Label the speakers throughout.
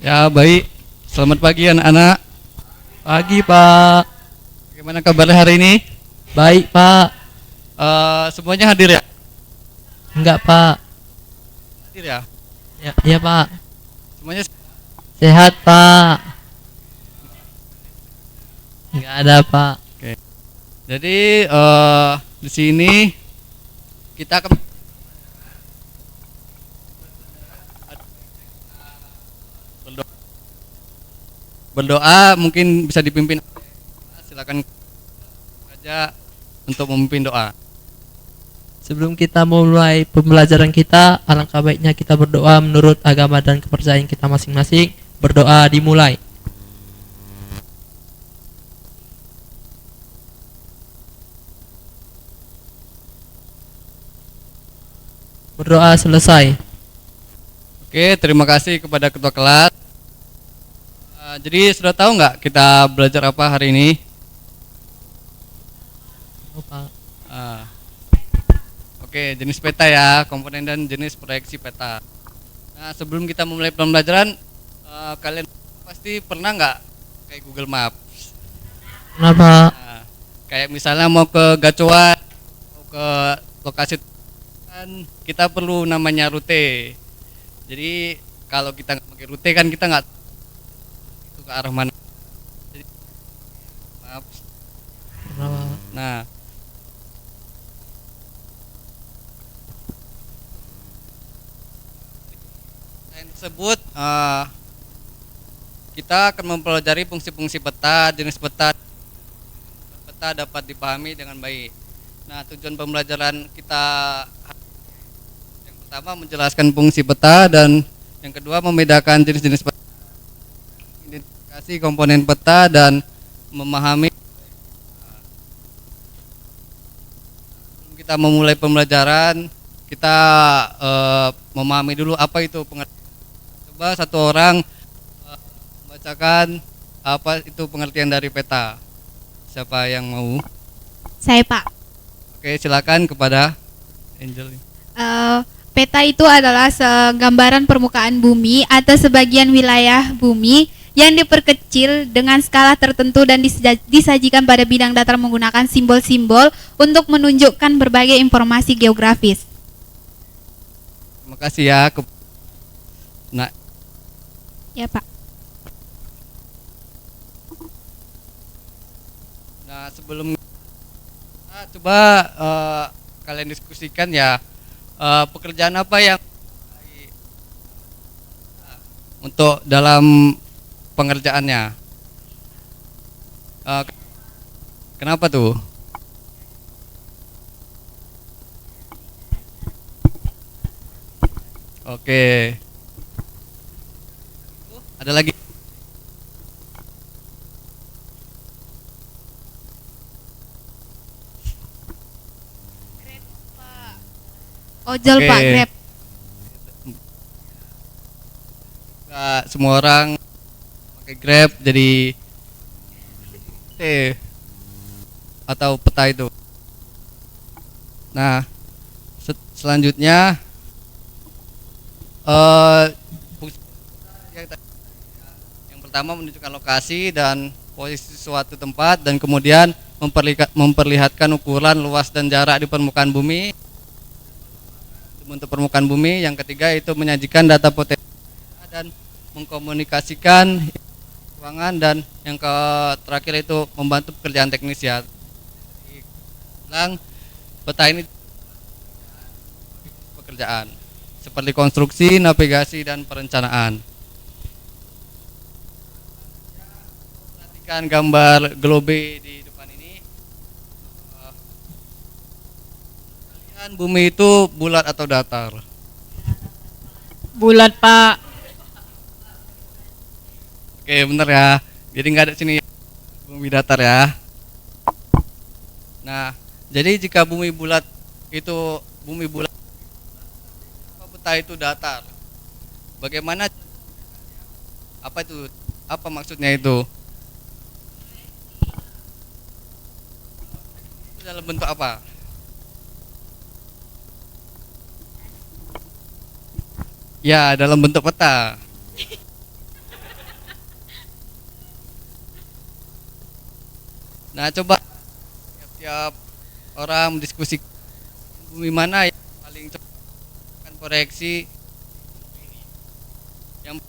Speaker 1: Ya, baik. Selamat pagi anak-anak.
Speaker 2: Pagi, Pak.
Speaker 1: Bagaimana kabarnya hari ini?
Speaker 2: Baik, Pak.
Speaker 1: Semuanya hadir ya?
Speaker 2: Enggak, Pak.
Speaker 1: Hadir ya?
Speaker 2: Ya, iya, Pak.
Speaker 1: Semuanya
Speaker 2: Sehat, Pak. Enggak ada, Pak.
Speaker 1: oke. Jadi di sini kita akan berdoa. Berdoa mungkin bisa dipimpin. Silakan saja untuk memimpin doa.
Speaker 2: Sebelum kita mulai pembelajaran kita, alangkah baiknya kita berdoa menurut agama dan kepercayaan kita masing-masing. Berdoa dimulai. Berdoa selesai.
Speaker 1: Oke, terima kasih kepada ketua kelas. Jadi sudah tahu nggak kita belajar apa hari ini?
Speaker 2: Oh, Pak.
Speaker 1: Ah, Oke, jenis peta ya, komponen dan jenis proyeksi peta. Nah, sebelum kita memulai pembelajaran, kalian pasti pernah nggak kayak Google Maps?
Speaker 2: Kenapa?
Speaker 1: Nah, kayak misalnya mau ke Gacoan, mau ke lokasi kan kita perlu namanya rute. Jadi kalau kita nggak pakai rute kan kita nggak tahu ke arah mana. Jadi, Maps.
Speaker 2: Kenapa?
Speaker 1: Nah, selain tersebut kita akan mempelajari fungsi-fungsi peta, jenis peta. Peta dapat dipahami dengan baik. Nah, tujuan pembelajaran kita yang pertama menjelaskan fungsi peta dan yang kedua membedakan jenis-jenis peta, identifikasi komponen peta dan memahami. Sebelum kita memulai pembelajaran, kita memahami dulu apa itu pengertian. Coba satu orang membacakan apa itu pengertian dari peta. Siapa yang mau?
Speaker 3: Saya, Pak.
Speaker 1: Oke, silakan kepada Angel.
Speaker 3: Peta itu adalah gambaran permukaan bumi atau sebagian wilayah bumi yang diperkecil dengan skala tertentu dan disajikan pada bidang datar menggunakan simbol-simbol untuk menunjukkan berbagai informasi geografis.
Speaker 1: Terima kasih ya. Nah,
Speaker 3: Ya, Pak.
Speaker 1: sebelum coba kalian diskusikan ya, pekerjaan apa yang untuk dalam pengerjaannya. Kenapa tuh? Oke. Ada lagi?
Speaker 3: Ojol,
Speaker 1: Oke.
Speaker 3: Pak, Grab.
Speaker 1: Nggak semua orang pakai Grab jadi atau peta itu. Nah, selanjutnya fungsi yang pertama menunjukkan lokasi dan posisi suatu tempat dan kemudian memperlihatkan ukuran, luas dan jarak di permukaan bumi. Untuk permukaan bumi, yang ketiga itu menyajikan data potensi dan mengkomunikasikan ruangan, dan yang terakhir itu membantu pekerjaan teknis ya. Ulang, peta ini pekerjaan seperti konstruksi, navigasi dan perencanaan. Perhatikan gambar globe di depan ini. Bumi itu bulat atau datar?
Speaker 4: Bulat, Pak.
Speaker 1: Oke, bener ya. Jadi nggak ada sini bumi datar ya. Nah, jadi jika bumi bulat, peta itu datar. Bagaimana? Apa itu? Apa maksudnya itu? Itu dalam bentuk apa? Ya, dalam bentuk peta. Nah, coba tiap-tiap orang diskusi bumi mana yang paling cepat akan proyeksi yang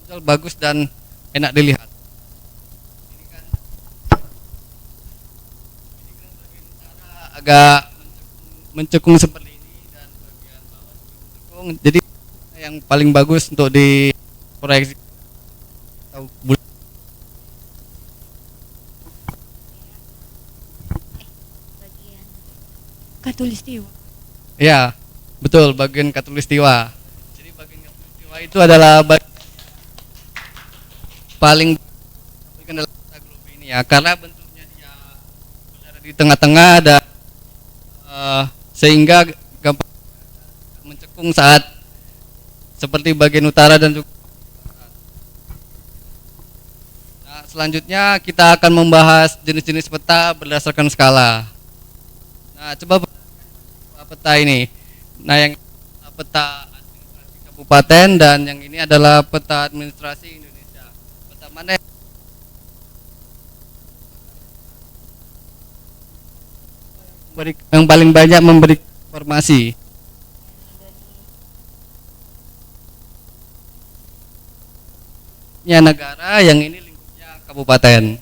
Speaker 1: muncul bagus dan enak dilihat. Ini kan bagian utara agak mencekung seperti ini dan bagian bawah juga mencekung. Jadi yang paling bagus untuk diproyeksi atau
Speaker 3: Bagian Katulistiwa.
Speaker 1: ya, betul, bagian Katulistiwa. Jadi bagian Katulistiwa itu adalah paling dalam peta globe ini ya, karena bentuknya dia berada di tengah-tengah dan sehingga gampang mencekung saat seperti bagian utara dan juga barat. Nah, selanjutnya kita akan membahas jenis-jenis peta berdasarkan skala. Nah, coba peta ini. Nah, yang peta administrasi kabupaten dan yang ini adalah peta administrasi Indonesia. Peta mana yang paling banyak memberi informasi? Ya, negara, yang ini lingkupnya kabupaten.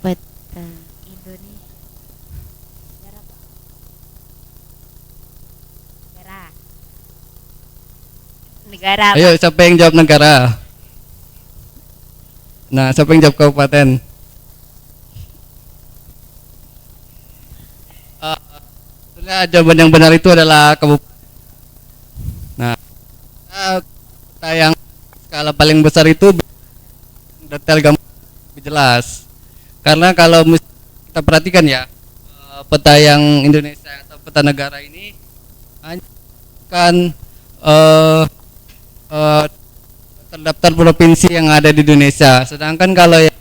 Speaker 4: Peta Indonesia. Negara. Negara.
Speaker 1: Ayo, siapa yang jawab negara? Nah, siapa yang jawab kabupaten? Sebetulnya jawaban yang benar itu adalah kabupaten. Nah, peta yang skala paling besar itu detail gambar lebih jelas. Karena kalau kita perhatikan ya, peta yang Indonesia atau peta negara ini hanya kan terdaftar provinsi yang ada di Indonesia. Sedangkan kalau yang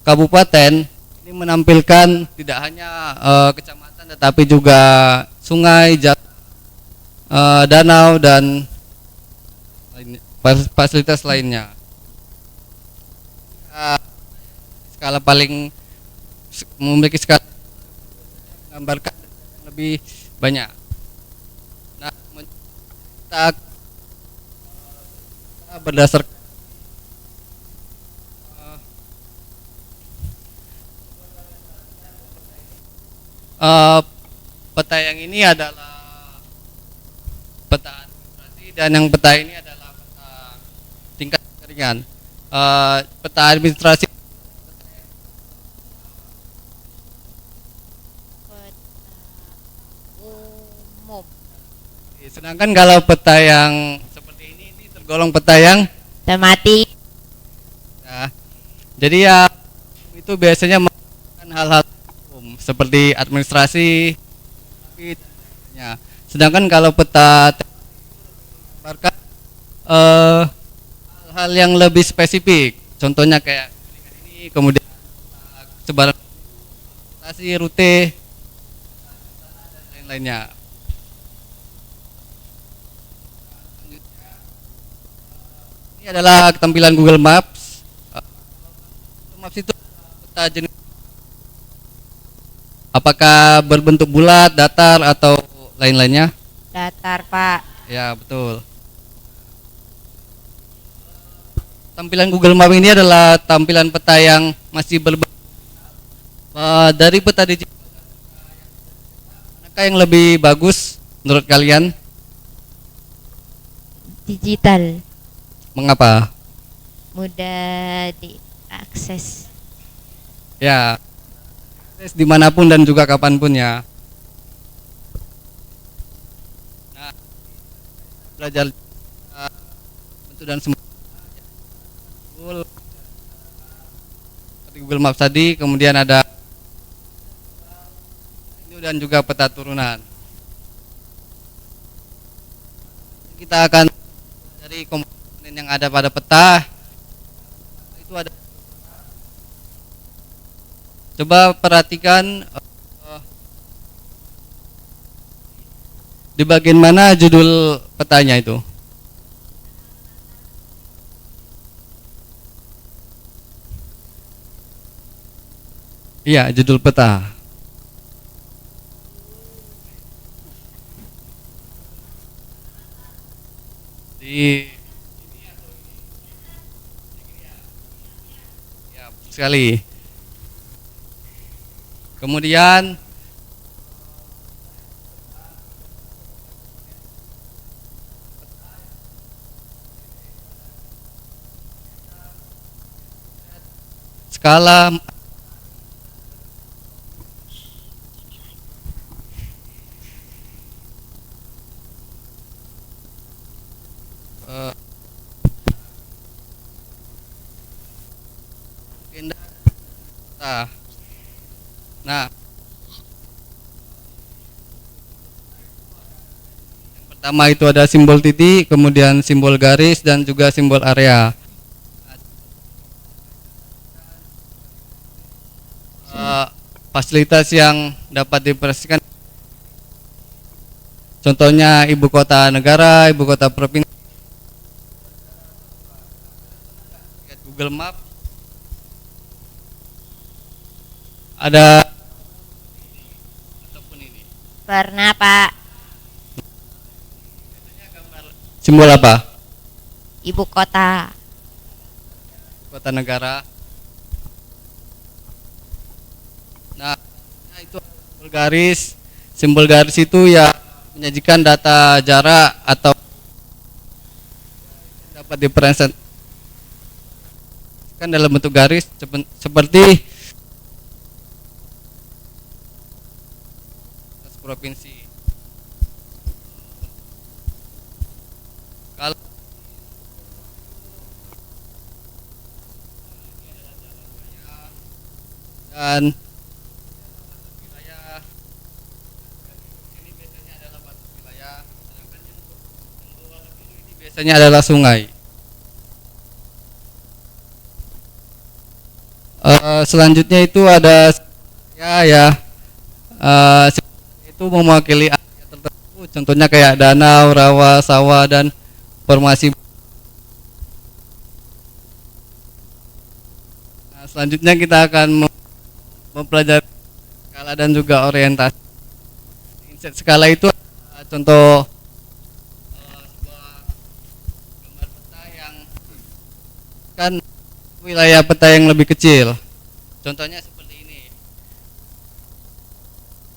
Speaker 1: kabupaten ini menampilkan tidak hanya kecamatan tetapi juga sungai, danau dan fasilitas lainnya. Skala paling memiliki skala menggambarkan lebih banyak. Nah, kita berdasarkan peta yang ini adalah peta administrasi dan yang peta ini adalah peta tingkat jaringan. Peta administrasi
Speaker 4: Umum.
Speaker 1: sedangkan kalau peta yang seperti ini tergolong peta yang
Speaker 4: Tematik.
Speaker 1: ya, jadi ya itu biasanya melakukan hal-hal umum seperti administrasi ya. Sedangkan kalau peta gambarkan hal-hal yang lebih spesifik, contohnya kayak ini, kemudian sebaran transportasi, rute dan lain-lainnya. Ini adalah tampilan Google Maps. Google Maps itu peta jenis apakah berbentuk bulat, datar atau lain-lainnya?
Speaker 4: Datar, Pak.
Speaker 1: Ya, betul. Tampilan Google Maps ini adalah tampilan peta yang masih dari peta digital. Manakah yang lebih bagus menurut kalian?
Speaker 4: Digital.
Speaker 1: Mengapa?
Speaker 4: Mudah diakses.
Speaker 1: Ya, akses dimanapun dan juga kapanpun ya. Nah, belajar bentuk dan semua seperti Google Maps tadi, kemudian ada ini dan juga peta turunan. Kita akan dari komponen yang ada pada peta itu ada. Coba perhatikan Di bagian mana judul petanya itu? Iya, judul peta. Di ya, betul sekali. Kemudian skala eh, peta. Nah, yang pertama itu ada simbol titik, kemudian simbol garis dan juga simbol area. Fasilitas yang dapat diperhatikan, contohnya ibu kota negara, ibu kota provinsi. Lihat Google Map, ada ataupun ini
Speaker 4: Warna, Pak.
Speaker 1: simbol apa?
Speaker 4: Ibu kota.
Speaker 1: Ibu kota negara. Nah, itu simbol garis. Simbol garis itu ya menyajikan data jarak atau dapat dipresentasikan dalam bentuk garis seperti provinsi. Kalau dan wilayah ini biasanya adalah batas wilayah, sedangkan yang bawah biru ini biasanya adalah sungai. Selanjutnya itu ada ya itu mewakili area tertentu, contohnya kayak danau, rawa, sawah dan formasi. Nah, selanjutnya kita akan mempelajari skala dan juga orientasi. Inset skala itu contoh sebuah gambar peta yang kan wilayah peta yang lebih kecil. Contohnya seperti ini.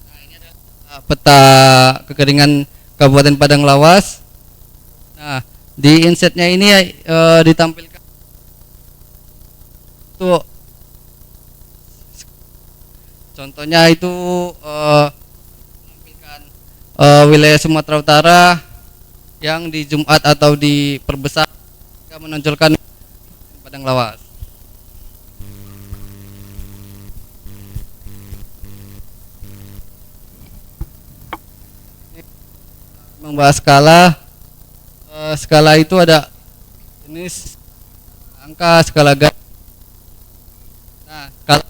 Speaker 1: Nah, ini adalah peta kekeringan Kabupaten Padang Lawas. Nah, di insetnya ini ditampilkan untuk contohnya itu menampilkan wilayah Sumatera Utara yang di Jumat atau diperbesar menonjolkan Padang Lawas. Membahas skala. Skala itu ada jenis angka, skala garis. Nah, kalau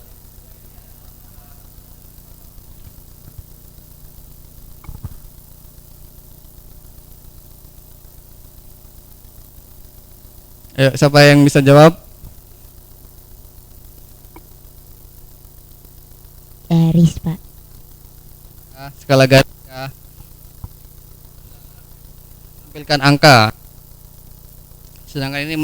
Speaker 1: ayo, siapa yang bisa jawab?
Speaker 4: Garis, Pak.
Speaker 1: Nah, skala garis ya. Tampilkan angka. Sedangkan ini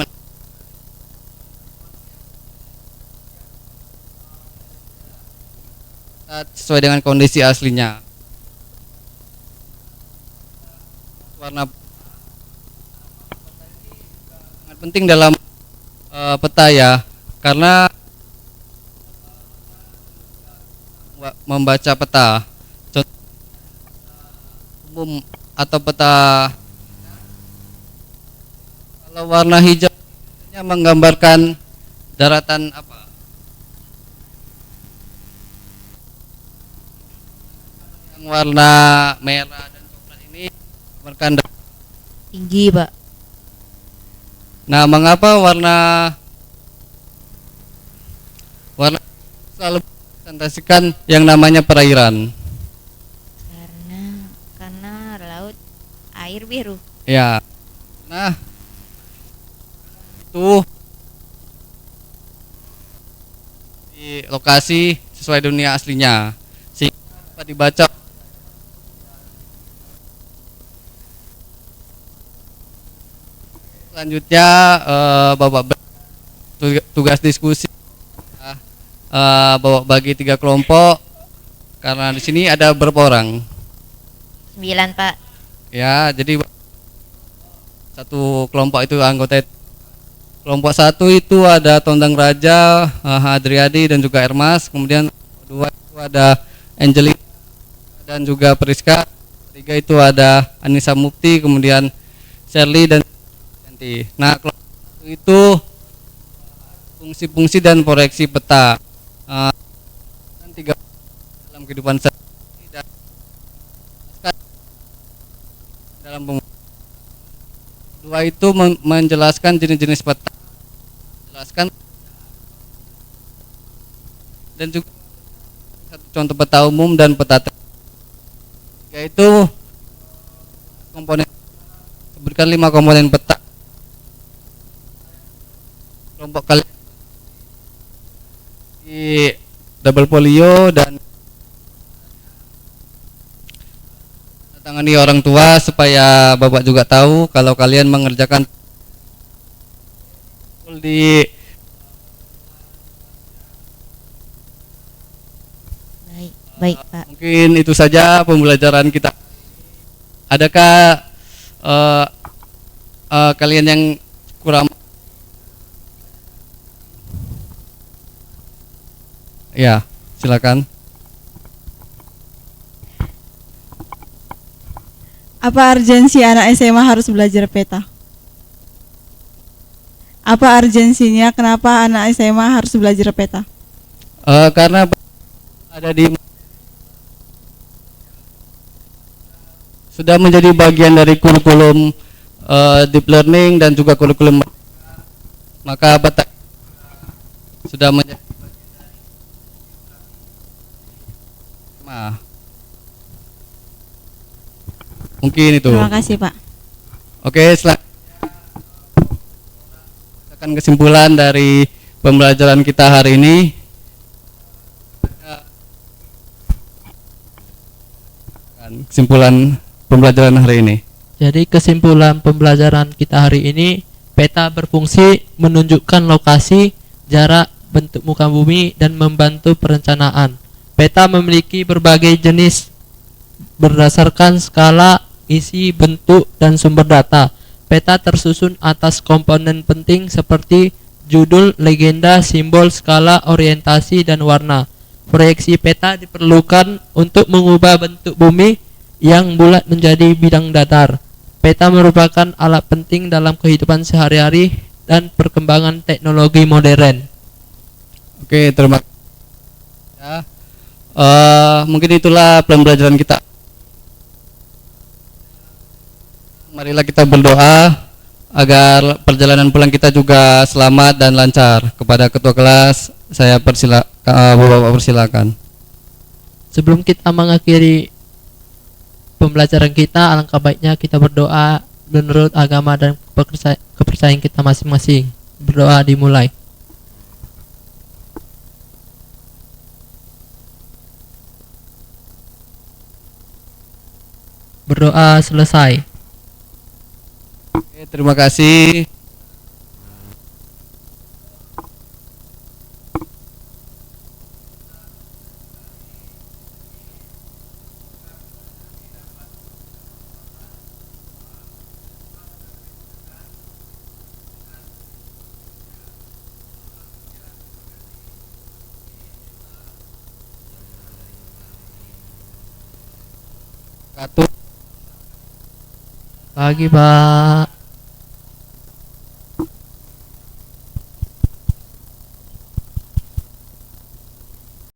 Speaker 1: sesuai dengan kondisi aslinya. Warna sangat penting dalam peta ya, karena membaca peta. Contoh umum atau peta, kalau warna hijau menggambarkan daratan apa? Yang warna merah dan coklat ini menggambarkan
Speaker 4: Tinggi, Pak.
Speaker 1: Nah, mengapa warna selalu presentasikan yang namanya perairan?
Speaker 4: Karena laut biru.
Speaker 1: Ya. Nah, itu di lokasi sesuai dunia aslinya. Sehingga dapat dibaca. Selanjutnya Bapak tugas diskusi Bapak bagi 3 kelompok karena di sini ada berapa orang?
Speaker 4: 9 Pak.
Speaker 1: Ya, jadi satu kelompok itu anggota kelompok 1 itu ada Tondang Raja, Adriadi dan juga Ermas. Kemudian 2 itu ada Angelina dan juga Priska. 3 itu ada Anissa Mukti, kemudian Shirley dan Yanti. Nah, kelompok itu fungsi-fungsi dan proyeksi peta. Dan 3 dalam kehidupan sehari dan dalam dua itu menjelaskan jenis-jenis peta, menjelaskan dan juga satu contoh peta umum dan peta yaitu komponen, sebutkan 5 komponen peta kelompok kalian di double folio dan tangani orang tua supaya Bapak juga tahu kalau kalian mengerjakan di
Speaker 4: Baik Pak.
Speaker 1: mungkin itu saja pembelajaran kita. Adakah kalian yang kurang? Ya, silakan.
Speaker 5: Apa urgensi anak SMA harus belajar peta? Apa urgensinya kenapa anak SMA harus belajar peta?
Speaker 1: Karena ada sudah menjadi bagian dari kurikulum deep learning dan juga kurikulum, maka peta sudah menjadi mungkin itu.
Speaker 5: Terima kasih Pak.
Speaker 1: Oke, akan kesimpulan dari pembelajaran kita hari ini. Kesimpulan pembelajaran hari ini.
Speaker 2: Jadi kesimpulan pembelajaran kita hari ini, peta berfungsi menunjukkan lokasi, jarak, bentuk muka bumi dan membantu perencanaan. Peta memiliki berbagai jenis berdasarkan skala, isi, bentuk, dan sumber data. Peta tersusun atas komponen penting seperti judul, legenda, simbol, skala, orientasi, dan warna. Proyeksi peta diperlukan untuk mengubah bentuk bumi yang bulat menjadi bidang datar. Peta merupakan alat penting dalam kehidupan sehari-hari dan perkembangan teknologi modern.
Speaker 1: Oke, terima kasih. Ya, mungkin itulah pembelajaran kita. Marilah kita berdoa agar perjalanan pulang kita juga selamat dan lancar. Kepada ketua kelas, saya Bapak persilakan.
Speaker 2: Sebelum kita mengakhiri pembelajaran kita, alangkah baiknya kita berdoa menurut agama dan kepercayaan kita masing-masing. Berdoa dimulai. Berdoa selesai.
Speaker 1: Oke, terima kasih.
Speaker 2: Pagi, Pak.